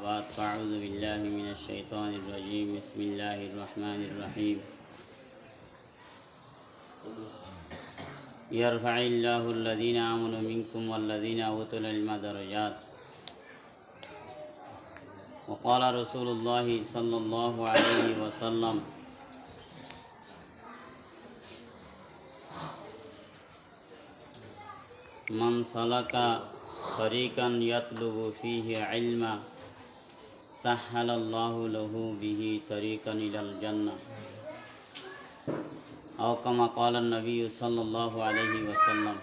بعد فأعوذ بالله من الشيطان الرجيم بسم الله الرحمن الرحيم يرفع الله الذين آمنوا منكم والذين أوتوا العلم درجات وقال رسول الله صلى الله عليه وسلم من سلك طريقا يطلب فيه علما سهل الله له به طريقا إلى الجنة أو كما قال النبي صلى الله عليه وسلم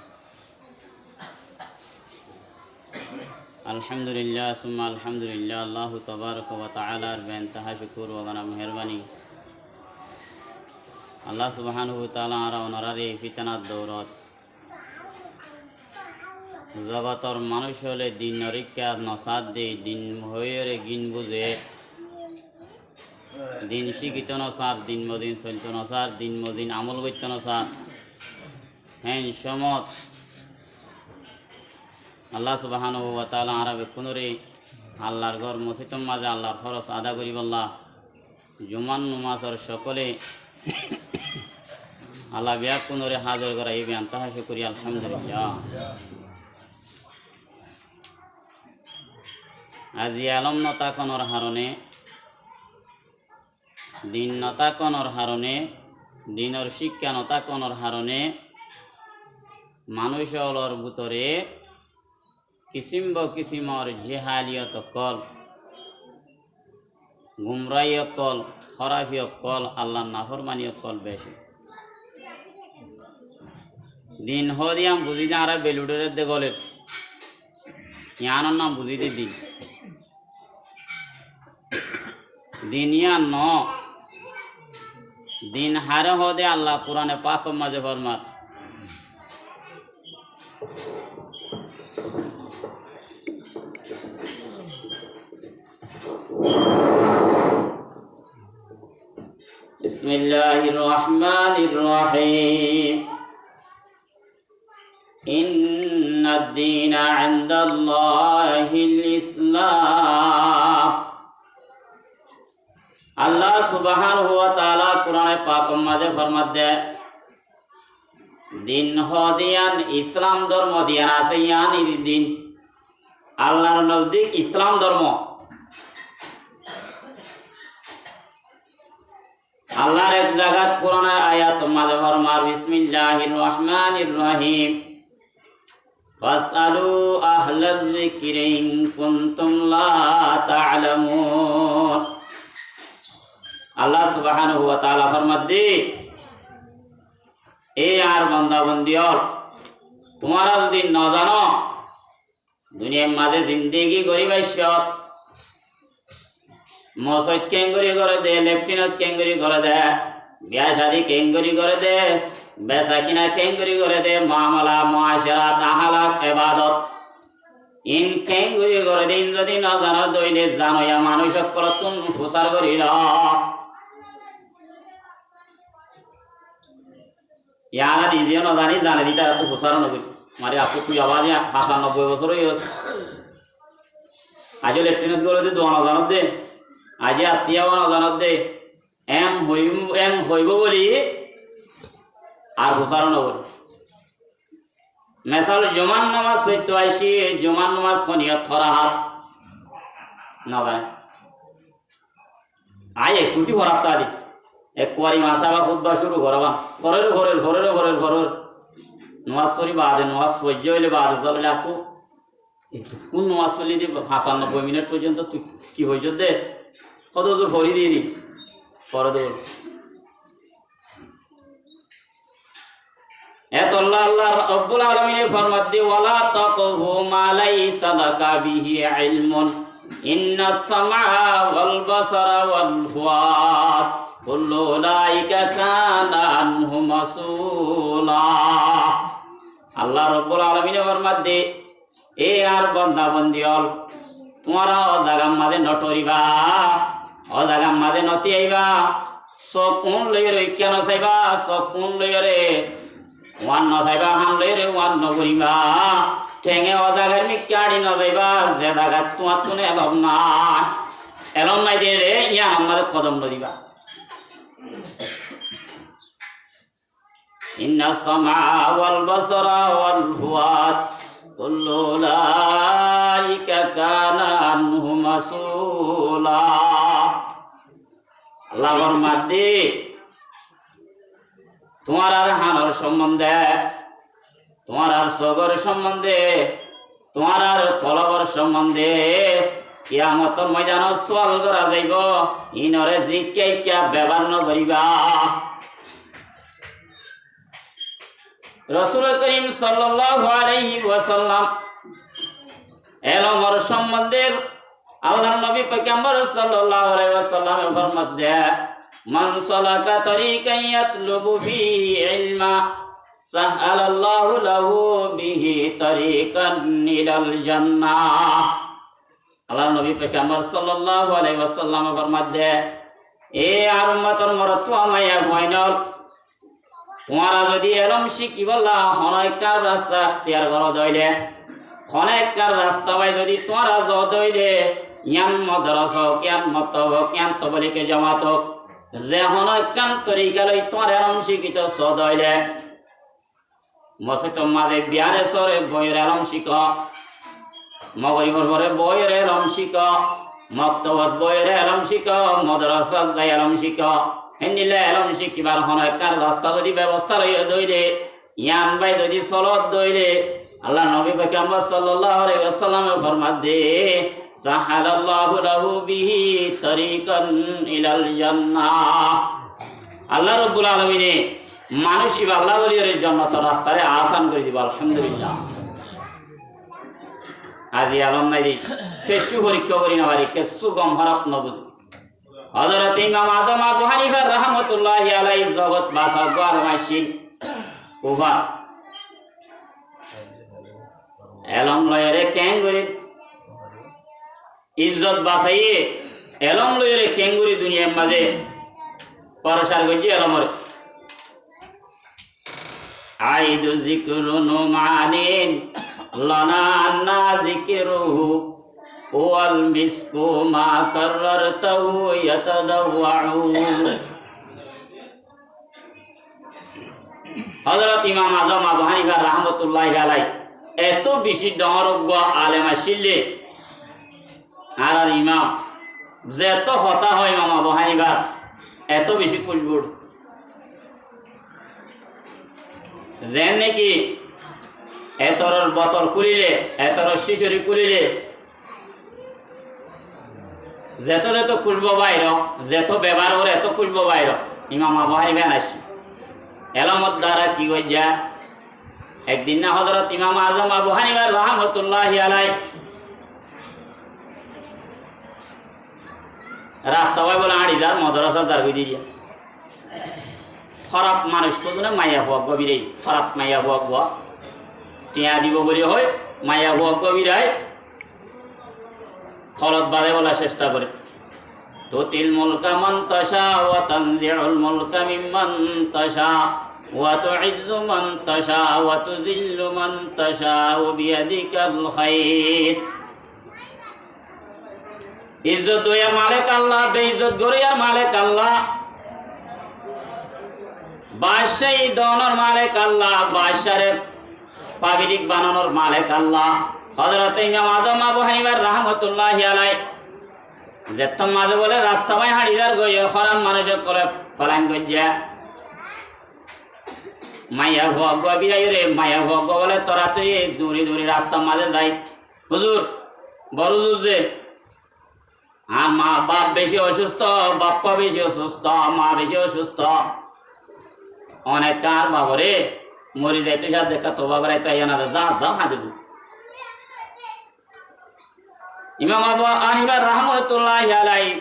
الحمد لله ثم الحمد لله الله تبارك وتعالى بانتهى شكر وغنى مهرباني الله سبحانه وتعالى আরা ওনারে ফিতনার দৌলত জগতর মানুষ হলে দিন নরিক্ষার নসাদ দে দিন হয়ে গিন বুঝে দিন শিখিত নসার দিন মদিন চলিত নসার দিন মদিন আমল করতে নসার হ্যাঁ সমত আল্লাহ সুবহানাহু ওয়া তাআলা আরবে কোনরে আল্লাহর ঘর মসজিদের মাঝে আল্লাহর ফরজ আদা করি বল্লা জুমান নামাজের সকলে আল্লাহ বিয়া কোনরে হাজির করা এই বিয়ান তাহা শুকরিয়া আলহামদুলিল্লাহ আজি আলম নতাকনের হারণে দিন নতাকনের হারণে দিনের শিক্ষা নতাকনের হারণে মানুষের ভিতরে কিসিম কিসিমর জেহালিয়ত কল গুমরাই কল খরাফি কল আল্লাহ নাফরমানি কল বেশি দিন হদিয়াম বুঝি যা আর বেলুডের দে গলে ইয়ানোর নাম বুঝি দি দিন দিনিয়া ন দিন হারে হদে আল্লাহ পুরানে পাক মাঝে ফরমার বিসমিল্লাহির রহমানির রহিম ইন্নাদ দীনা ইনদাল্লাহিল ইসলাম আল্লাহ সুবহানাহু ওয়া তাআলা কুরআনে পাক মাঝে ফরমাত দে দিন হদিয়ান ইসলাম ধর্ম দিয়ান আছে ইয়ানি দিন আল্লাহর নজদিক ইসলাম ধর্ম আল্লাহর এক জায়গাত কোরআনে আয়াত মাঝে ফরমার বিসমিল্লাহির রহমানির রহিম ফাসআলু আহলায যিকরি ইন কুনতুম লা তা'লামুন আল্লাহ সুবহানাহু ওয়া তাআলা ফরমাত দে এ আর বান্দা বন্দিও তোমরা যদি না জানো দুনিয়ার মাঝে জিন্দেগি গরিবাইছ মসজিদ কেঙ্গুরি করে দে লেফটেন্যান্ট কেঙ্গুরি করে দে বিয়া শাদি কেঙ্গুরি করে দে বেচা কিনা কেঙ্গুরি করে দে মামলা মুআশারাত আহলাক ইবাদত ইন কেঙ্গুরি করে দিন যদি না জানো দইলে জানো ইয়া মানুষ করতুন ফুসার করিল ইয়ারা নিজে না জানি জানে দিতা এত ফুসার নগরি মারে আপু তুই আবার 95 বছর হয়ে গেছে আজ লেফটেন্যান্ট করে দে দোয়া না জানো দে আজি আত্মীয় নজানত দে এম হইব বলি আর ঘোষার নগর মেসাল জমান নামাজ সৈত্য আইসি জমান নামাজ খনিয়ত থরা হাত নবায় আয় এক কুটি ভরাত আদি এক কুয়ারি মাসা বা খুদ্া শুরু করবা ঘরের নামাজ করি বাদে নামাজ সহ্য হইলে বাদে চলে আপু কোন নামাজ চলি দি 95 মিনিট পর্যন্ত তুই কি হয়েছ দে কত দূর ফরি দিইনি পরে দূর এত আল্লাহ রাব্বুল আলামিনের ফরমাত দি ওয়ালা তাকহু মা লাইসা লাকা বিহি ইলমুন ইন্নাস সামআ ওয়াল বাসারা ওয়াল ফুয়াদ কুল্লু উলাইকা কানা আনহু মাসউলা আল্লাহ রাব্বুল আলামিনের ফরমাত দি এ আর বান্দা বান্দিয়ল তোমরা জায়গার মাঝে নটরিবা জায়গার মাঝে নতি আইবা সকুন লইরে কেন চাইবা সকুন লইরে ওয়ান ন চাইবা হান লইরে ওয়ান নকরিবা ঠেঙে অজাগার মিকাড়ি ন যাইবা যে জায়গা তোমার তুনে ভাবনা এলম নাই দিয়ে রে ইয়া আমাদের কদম দিবা ইন্না সামা ওয়াল বাসারা ওয়াল ফুয়াদ কুল্লু উলাইকা কানা আনহু মাসউলা। আল্লাহ ফরমাতে তোমার আর হানোর সম্বন্ধে, তোমার আর সগর সম্বন্ধে, তোমার আর কলবর সম্বন্ধে কিয়ামতের ময়দানত সওয়াল করা যাইব। ইনরে জিজ্ঞাসা ব্যবহার নকরিবা। রাসূল করিম সাল্লাল্লাহু আলাইহি ওয়াসাল্লাম এলমর সম্বন্ধে আল্লাহর নবী পয়গম্বর সাল্লাল্লাহু আলাইহি ওয়াসাল্লাম ফরমাত দেয়, মান সালাকা তরিকান ইয়াতলুবু ফিহি ইলমা সাহালাল্লাহু লাহু বিহি তরিকান ইলাল জান্নাহ। আল্লাহর নবী পয়গম্বর সাল্লাল্লাহু আলাইহি ওয়াসাল্লাম ফরমাত দেয়, এ আর উম্মতর মরত আমায়া হয়নল, তোমারা যদি এলম শিখিবলা হনয়কার রাস্তা এখতিয়ার করো দইলে, হনয়কার রাস্তা বাই যদি তোমারা য দইলে ইয়ান মদরস হোক, ইয়ান মত হোক, ইয়ান তবলিকে জমাত হোক, যে হনয়কান তরিকা লই তোমার এলম শিখিত স দইলে মসে তোমাদে বিয়ারে সরে বইয়ের এলম শিখ, মগরিবর পরে বইয়ের এলম শিখ, মক্তবত বইয়ের এলম শিখ, মদরসাত যাই এলম শিখ। হেনিলে এলম শিখিবার হনয়কার রাস্তা যদি ব্যবস্থা লইয়া দইলে, ইয়ান বাই যদি চলত দইলে, আল্লাহ নবী পয়গম্বর সাল্লাল্লাহু আলাইহি ওয়াসাল্লাম ফরমাত দে, সাহালাল্লাহু লাহু বিহি তরিকান ইলাল জান্নাহ। আল্লাহ রাব্বুল আলামিন মানুষ ইবা আল্লাহ ওলির জান্নাতের রাস্তারে আসান করে দিবা। আলহামদুলিল্লাহ। আজি আলম নাই দি কেসু পরীক্ষা করি না পারি, কেসু গম হরপ নবুঝ। হযরত ইমাম আযম আবু হানিফা রাহমাতুল্লাহি আলাইহি জগৎ বাসাগ আর মাসিন কুফা এলম লয়রে কেঙ্গুরি ইজ্জত বাসাইয়ে এলম লয়রে কেঙ্গুরি দুনিয়ার মাঝে পরসার গজি এলমরে আইদু যিকরু নুমানিন লানা আন্না যিকরুহু ওয়াল মিসকু মা কাররারতাহু ইয়াতাদাওয়াউ। হযরত ইমাম আযম আবু হানিফা রাহমাতুল্লাহি আলাইহি এত বেশি ডহরজ্ঞ আলেম আসিলে আর ইমাম যে এত হতা হয় ইমাম আবু হানিফা এত বেশি কুলবুড় যে নাকি এতর বতর কুলিলে, এতর শিশুরি কুলিলে যেত যেত খুশব বাইর, যেত ব্যবহার ওর এত খুশব বাইর। ইমাম আবু হানিফা আসছে এলমত দ্বারা কি হয়ে যায়। একদিন না হযরত ইমাম আযম আবু হানিফা রাহমাতুল্লাহি আলাইহি রাস্তা হয় বলে আড়ি যার মদরসা যার হয়ে দিয়া খারাপ মানুষ কোনে মাইয়া হওয়া গভীরে, খারাপ মাইয়া হওয়া গোয়া টিয়া দিব বলে হয়, মাইয়া হওয়া গভীরায় খলত বাদে বলার চেষ্টা করে। তুতিল মুলকা মান তাশা ওয়া তানজিউল মুলকা মিম্মান তাশা ওয়া তুইজ্জু মান তাশা ওয়া তুযিল্লু মান তাশা বিয়াদিকাল খায়র। ইজ্জত দয়া মালিক আল্লাহ, বেইজ্জত গরিয়া মালিক আল্লাহ, বাদশাহী দনর মালিক আল্লাহ, বাদশারে পাবলিক বানানোর মালিক আল্লাহ। হযরত ইমাম আযম আবু হানিফা রাহমাতুল্লাহি আলাইহি যেত মাঝে বলে রাস্তা মাই হাড়িদার গইয়ে খরাম মানুষের করে ফলাইন গজ্জা মাইয়া ভোগ বিরাই রে, মাইয়া ভোগ বলে তোরা তুই দূরে দূরে রাস্তা মাঝে যাই। হুজুর বড় হুজুর যে আর মা বাপ বেশি অসুস্থ, বাপ্পা বেশি অসুস্থ, মা বেশি অসুস্থ, অনেক কার বাবরে মরি যাইতে যা দেখা তোবা করাই তাই না যা যা হাতে দু। ইমাম আবু হানিফা রাহমাতুল্লাহি আলাইহি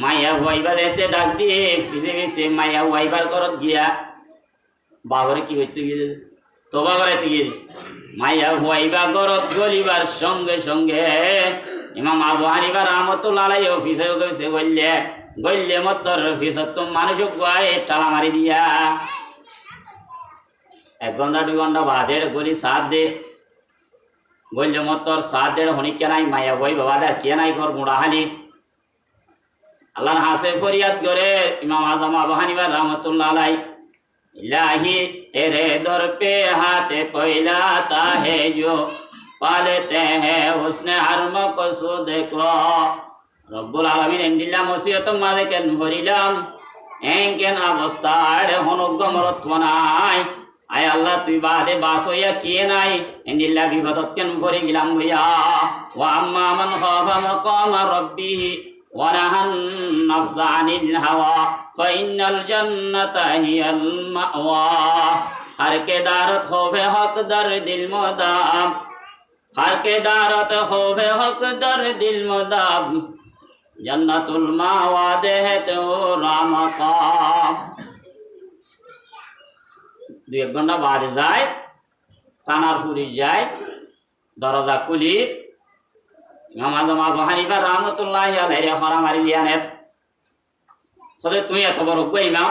মাইয়া হুয়াইবা দিতে ডাক দিয়ে ফিসে ফিসে মাইয়া হুয়াইবার করত গিয়া বাবরে কি হইতে গিয়ে তোবা করাইতে গিয়ে মাইয়া হুয়াইবা করত গলিবার সঙ্গে সঙ্গে ইমাম আবু হানিফা রাহমাতুল্লাহি আলাইহি অফিসে গেছে গইলে মতর অফিসত তো মানুষ গুয়ায় টালা মারি দিয়া 1 ঘন্টা 2 ঘন্টা বাদে গলি সাথ দে গইলে মতর সাথ দে হনি কেনাই মাইয়া বই বাবা দা কেনাই ঘর গুড়া হালি আল্লাহর হাসে ফরিয়াদ করে ইমাম আজম আবু হানিফা রাহমাতুল্লাহ আলাইহি इलाही तेरे दर पे हाथ फैलाता है जो पालते हैं उसने हर मकसूद को রব্বুল আলামিন এন্ডিল্লা মসিয়ত মাঝে কেন ভরিলাম এনকেন অবস্থায় হনুগমরত নাই আয় আল্লাহ তুই বাদে বাস হইয়া কে নাই এন্ডিল্লা বিপদত কেন ভরি গেলাম হইয়া ওয়া আম্মা মান খাফা মাকামা রাব্বিহি ونهى النفس عن الهوى فإن الجنة هي المأوى हर के दारत खौफे हक दर दिल मुदाब हर के दारत खौफे हक दर दिल मुदाब जन्नतुल मावा दे है तो राम का দুই এক ঘন্টা বাদে যায় তানার পুলিশ যায় দরজা খুলি ইমাম আজম আবু হানিফা রাহমাতুল্লাহি আলাইহি হরা মারি দিয়ানে খোদে তুই এত বড় গো ইমাম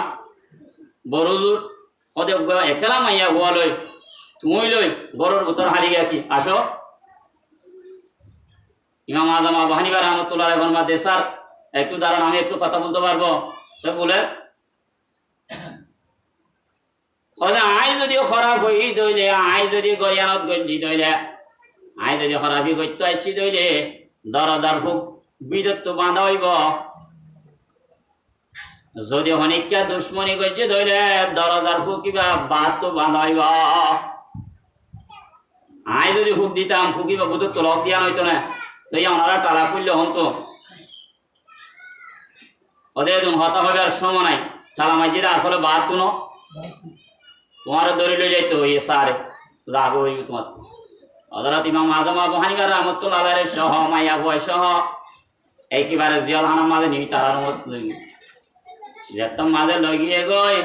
বড়জুর খোদে গো একলা মাইয়া গোয়ালই তুই লই বড়র ভিতর হারিয়া কি আসো ইমাম আজম আবু হানিফা রাহমাতুল্লাহি আলাইহি ফরমাতে স্যার একটু দাঁড়ান আমি একটু কথা বলতে পারবো তো বলে খোদে আই যদি খারাপ হই দইলে আই যদি গরিয়ানত গন্ডি দইলে আই যদি খরাবি করতে আসছি দইলে দরদার ফুক বিদত্ব বাঁধা হইব যদি অনেকটা দুশ্মনী করছে ধরলে দরদার ফুক কিবা বাদ তো বাঁধা হইব আই যদি ফুক দিতাম ফুকিবা বুধত্ব লক দিয়া হইতো না তো ওনারা টালা করলে হতো ওদের হতা হবে আর সময় নাই টালা মাইজিরা আসলে বাদ তো ন তোমার দড়ি লই যাইতো এ সারে রাগ হইব তোমার হযরত ইমাম আজম আবু হানিফা রাহমাতুল্লাহ আলাইহি সহ মাইয়া বয় সহ একেবারে জিয়ালখানার মাঝে নিয়ে তারার মত লই যেত মাঝে লগিয়ে গই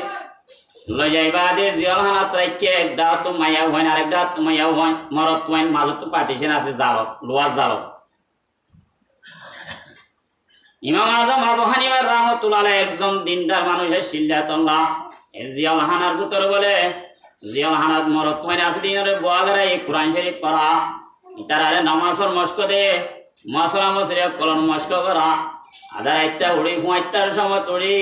লই যাইবা দে জিয়ালখানা ত্রাইকে একটা তো মাইয়া হয় আর একটা তো মাইয়া হয় মরত ওয়াইন মাঝে তো পার্টিশন আছে জালত লোয়ার জালত ইমাম আজম আবু হানিফা রাহমাতুল্লাহ আলাইহি একজন দিনদার মানুষের সিল্লাতুল্লাহ এই জিয়ালখানার ভিতর বলে জিয়ালখানাত মরত ওয়াইন আছে দিনের boagara এই কোরআন শরীফ পড়া ইতারারে নামাজের মশক দে মাসলা মসরে কলন মশক করা আদার একটা উড়ি ফুয়াইতার সময় উড়ি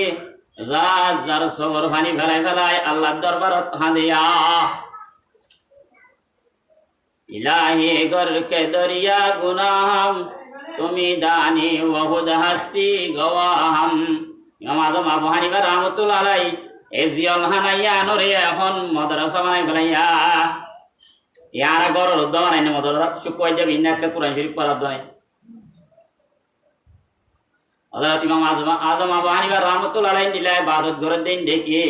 যার সবর পানি ফেলাই ফেলাই আল্লাহর দরবারত হাদিয়া ইলাহি গর কে দরিয়া গুনাহম তুমি দানি ওহুদ হস্তি গওয়াহম ইমাম আজম আবু হানিফা রাহমাতুল্লাহ আলাইহি এই জিয়ালখানা ইয়ানরে এখন মাদ্রাসা বানাই ফেলাইয়া ইয়ারা গর রুদ্দ বানাই না মাদ্রাসা শুকোয় যাবে ইন্নাকে কোরআন শরীফ পড়া দয় হযরত ইমাম আজম আবু হানিফা রাহমাতুল্লাহ আলাইহি দিলাই ইবাদত করে দিন দেখি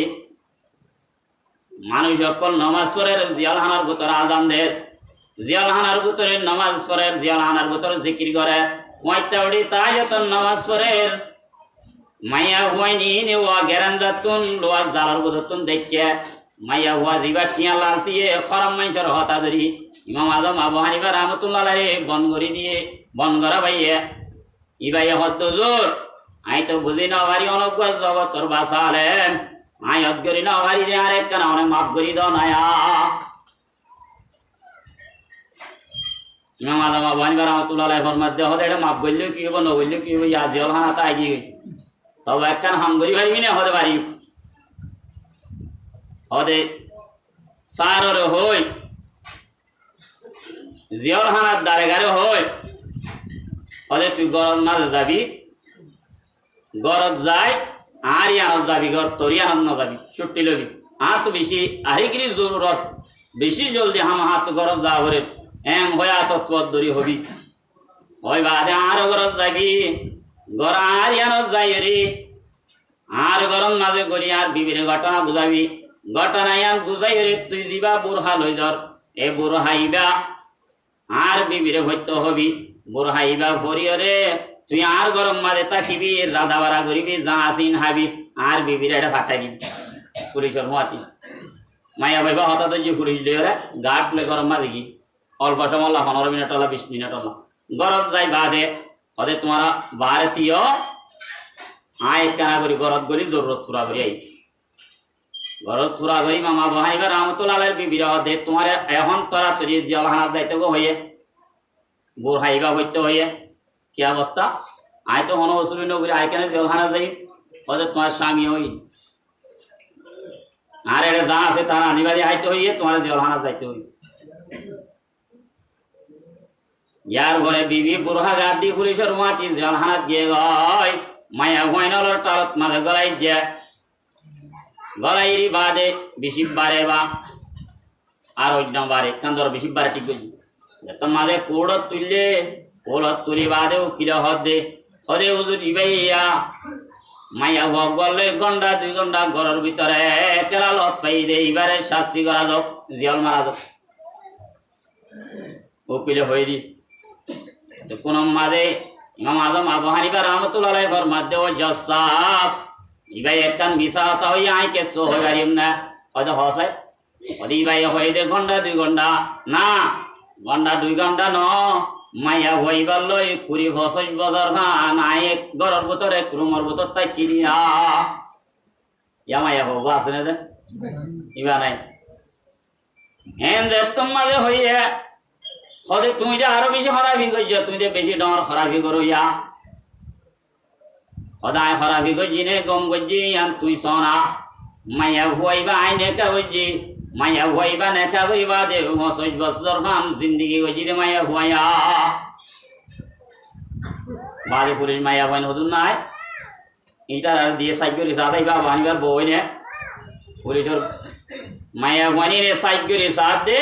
মানুষ সকল নামাজ পড়ের জিয়ালখানার ভিতরে আজান দেয় জিয়ালখানার ভিতরে নামাজ পড়ের জিয়ালখানার ভিতরে জিকির করে কয়টা উড়ি তাহাজ্জুদ নামাজ পড়ের মাইয়া হুয়াইনি নে ওয়া গেরানজাতুন লোয়া জালার বুদতুন দেখকে মাইয়া হুয়া জিবা টিয়া লাসিয়ে খরাম মাইনসর হতা ধরি ইমাম আজম আবু হানিফা রাহমাতুল্লাহ আলাইহি বনগরি দিয়ে বনগরা ভাইয়ে ইবাইয়া হদ্দুজুর আই তো বুঝি না ভারি অনগ্য জগতর বাসালে আই অদ্গরি না ভারি দে আরেক কানা অনে মাফ করি দাও নায়া ইমাম আজম আবু হানিফা রাহমাতুল্লাহ আলাইহি ফরমাত দে হদে এটা মাফ করলে কি হবো না বললে কি হবো ইয়া জিয়ালখানা তাই কি তবে একখান হামগরি ভাইবি না হতে পারি হদে সাররে হই জিয়ালখানার দ্বারে গারে হই হদে তুই গরত মাঝে যাবি গরত যাই আর ইয়ানত যাবি গর তোর ইয়ানত না যাবি ছুটি লবি আর তো বেশি আহিগিরি জরুরত বেশি জলদি হাম হাত গরত যা হরে এম হয়া তত্ত্ব দরি হবি হয় বাদে আর গরত যাবি গর আর ইয়ানত যাই রে আর গরম মাঝে করি আর বিবিরে ঘটনা বুঝাবি ঘটনা ইয়ান বুঝাই রে তুই দিবা বুড়হাল হই ধর এ বুড়হাইবা আর বিবিরে হইতে হবি বুড়হাইবা ফরিয়রে তুই আর গরম মাঝে তাকিবি রাধা বাড়া করিবি যা আসিন হাবি আর বিবিরে এটা ফাটাই দিবি পুলিশের মাতি মাইয়া ভাইবা হঠাৎ যে পুলিশ দিয়ে রে গাটলে গরম মাঝে কি অল্প সময় 15 মিনিট হলা 20 মিনিট হলা গরম যাই বাদে হদে তোমার বারতীয় আয় কেনা করি গরত গলি জরুরত পুরা করি আই গরত পুরা করি মামা আবু হানিফা রাহমাতুল্লাহ আলাইহি বিবিরা হদে তোমার এখন তোরা তরি জিয়ালখানা যাইতে গো হয়ে বুড় হাইবা হইতে হয়ে কি অবস্থা আয় তো হন হসুলি নগরী আয় কেন জেলখানা যাই ওদের তোমার স্বামী হই আর এটা যা আছে তার আনিবাদি আইতে হইয়ে তোমার জেলখানা যাইতে হই ইয়ার ঘরে বিবি বুড়া গাদি পুলিশের মাটি জেলখানাত গিয়ে গয় মায়া হইনলর টালত মাঝে গলাই যে গলাইরি বাদে বেশি বারে বা আর অন্য বারে কান্দর বেশি বারে ঠিক করি তোর মাঝে কোড়ত তুললে কোড়ত তুলি বাদে উকিল হদে হদে হুজুর ইবাইয়া মায়া ভগ গলে ঘন্টা 2 ঘন্টা ঘরের ভিতরে কেলা লত পাই দে এবারে শাস্তি করা যাক জিয়াল মারা যাক উকিলে হয়ে দি কোন মাঝে ইমাম আজম আবু হানিফা রাহমাতুল্লাহ আলাইহি ফরমাতে ও জাসাব ইবাই একখান মিশা হতা হইয়া আই কে সো হয়ে গারিম না হয়তো হসাই ওদি ইবাই হয়ে দে ঘন্টা 2 ঘন্টা না ঘন্টা 2 ঘন্টা ন মায়া হইবার লই 20-25 বছর না এক ঘরের ভিতরে রুমের ভিতর তাই কিনিয়া ইয়া মায়া হবো আছে না যে ইবা নাই হেন যে তোমাদের হইয়া হদে তুমি যে আরো বেশি খারাপি করছ তুমি যে বেশি ডর খারাপি করো ইয়া হদায় খারাপি করছি নে গম করছি আন তুই সোনা মায়া হইবা আই নেকা করছি মায়া হইবা নেকা করিবা দে 25 বছর খান জিন্দগি করছি রে মায়া হইয়া বাড়ি পুলিশ মায়া হইন হদুন নাই এটা দিয়ে সাইড করে সাথাইবা বানিবার বই নে পুলিশের মায়া হইনি রে সাইড করে সাথ দে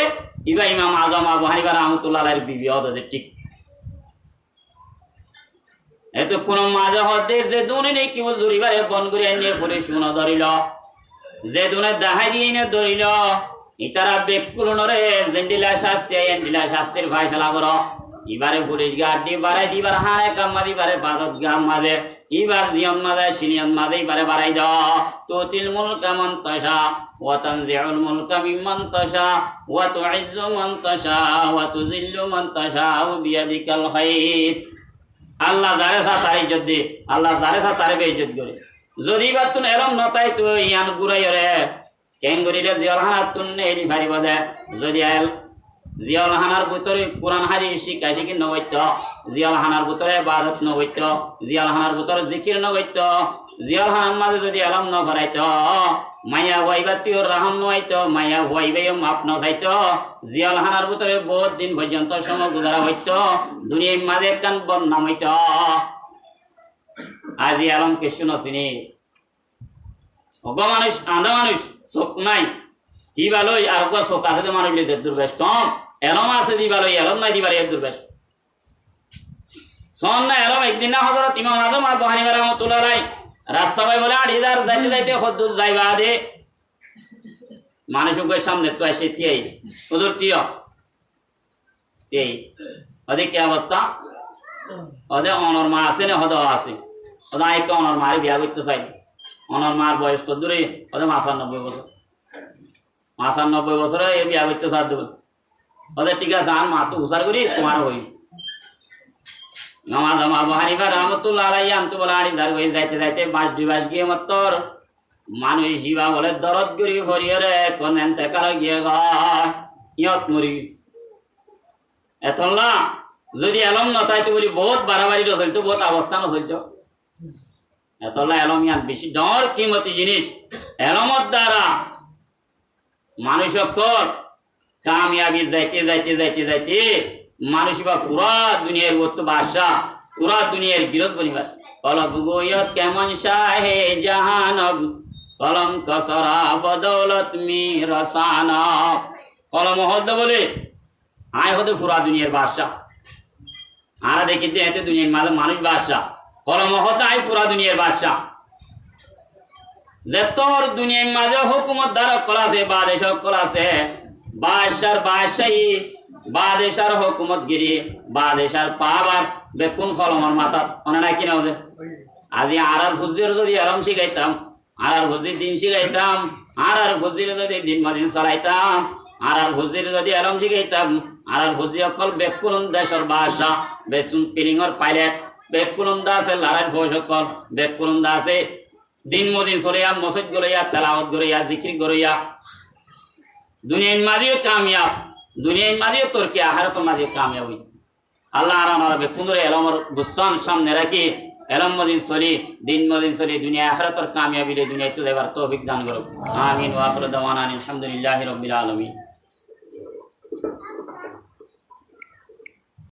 ইবা ইমাম আজম আবু হানিফা রাহমাতুল্লাহ আলাইহির বিবি হদে ঠিক এত কোন মাঝে হদে যে দুনে নেই কি জুরিবারে বন করে এনে পুলিশ শুনা ধরিল যে দুনে দাহাই দিয়ে এনে ধরিল ইতারা বেকুলনরে জেন্ডিলা শাস্তি এন্ডিলা শাস্তির ফায়সালা করো ইবারে পুলিশ গাড়ি বাড়াই দিবার হারে কাম্মা দিবারে বাদত গাম মাঝে ইবার জিয়ন মাঝে সিনিয়ন মাঝে ইবারে বাড়াই দাও তুতিল মুলকা মান তাশা ওয়া তানজিউল মুলকা মিম্মান তাশা ওয়া তুইজ্জু মান তাশা ওয়া তুযিল্লু মান তাশা বিয়াদিকাল খায়র আল্লাহ যারে সা তার ইজ্জত দে আল্লাহ যারে সা তারে বেইজ্জত করে যদি বা তুন এরম নতাই তো ইয়ান গুরাই রে কেন গরিলে জিয়ালহানাত তুন নেই ভারি বাজে যদি আল জিয়ালহানার ভিতরে কোরআন হাদিস শিক্ষা শিখি নগত্য জিয়ালহানার ভিতরে ইবাদত নগত্য জিয়ালহানার ভিতরে জিকির নগত্য জিয়ালহানার মাঝে যদি আলম ন ভরাইত মায়া ওয়াইবাতিও রাহম নইত মায়া ওয়াইবাইও মাপ ন খাইত জিয়ালহানার ভিতরে বহুত দিন পর্যন্ত সময় গুজারা হইত দুনিয়ার মাঝে কান বন্যাম হইত আজি আলম কিছু নচিনি অগ মানুষ আধা মানুষ চোখ নাই ইবালই আর চোখ আছে মানুষ দুর্বেশ কম এলম আছে দিবালই এলম নাই দিবার এর দুর্বেশ সন না এলম একদিন না হজরত ইমাম আজম আবু হানিফা রাহমাতুল্লাহ আলাইহি রাস্তা পাই বলে 8000 যাইতে যাইতে হদ্দুর যাইবা দে মানুষের সামনে তো এসে তিয়াই হুজুর তিয়া তিয়াই ওদে কি অবস্থা ওদে অনর মা আছে না হদ আছে ওদা এক অনর মারে বিয়া করতে চাই অনর মার বয়স কত দূরে ওদে 95 বছর 95 বছরে এই বিয়া করতে সাহায্য দেবে ওদের ঠিক আছে আর মা তো হুসার করি তোমার হই নামাজ আবু হানিফা রাহমাতুল্লাহ আলাইহি আনতে বলে 8000 হয়ে যাইতে যাইতে 2 মাস গিয়ে মাত্র মানুষ জীবা বলে দরদ গরি হরিয়রে কোন এন্তেকার গিয়ে গয় ইয়ত মরি এতলা যদি এলম নতাই তো বলি বহুত বাড়াবাড়ি চলতো বহুত অবস্থা চলতো এতলা এলম ইয়াত বেশি ডর কিমতি জিনিস এলমত দ্বারা মানুষ কামিয়াবি যাইতে যাইতে যাইতে যাইতে মানুষ বা পুরা দুনিয়ার বর্ত বাদশাহ পুরা দুনিয়ার বিরোধ বলিবার কলব গোয়ত কেমন শাহে জাহানব কলম কসরা বদৌলত মি রসানা কলম হদ বলে আয় হতে পুরা দুনিয়ার বাদশাহ আরা দেখিতে এতে দুনিয়ার মাঝে মানুষ বাদশাহ কলম হদ আয় পুরা দুনিয়ার বাদশাহ যে তোর দুনিয়ার মাঝে হুকুমত দ্বারা কলাছে বাদেশ কলাছে বাদশার বাদশাহী বাদেশার হুকুমত গিরি বাদেশার পাবার বেকুন কলমর মাথা মনে নাই কিনা হচ্ছে আজি আর ফুজির যদি আরাম শিখাইতাম আর ফুজির দিন শিখাইতাম আর ফুজির যদি দিন মাদিন চলাইতাম আর ফুজির যদি আরাম শিখাইতাম আর ফুজি অকল বেকুন দেশের বাদশা বেকুন পিলিংর পাইলট বেকুন আছে লারাই ফৌজ সকল বেকুন আছে দিন মদিন চলিয়া মসজিদ গড়িয়া তেলাওয়াত গড়িয়া জিকির গড়িয়া দুনিয়ার মাঝেও কামিয়াব দুনিয়ার মাঝেও তোর কি আহারতের মাঝেও কামিয়াব হই আল্লাহ আর আমার বেকুন্দরে এলমর গুসান সামনে রাখি এলম মদিন চলি দিন মদিন চলি দুনিয়া আখিরাতের কামিয়াবি লে দুনিয়া তো দেবার তৌফিক দান করুক আমিন ওয়া আখিরু দাওয়ানা আলহামদুলিল্লাহি রাব্বিল আলামিন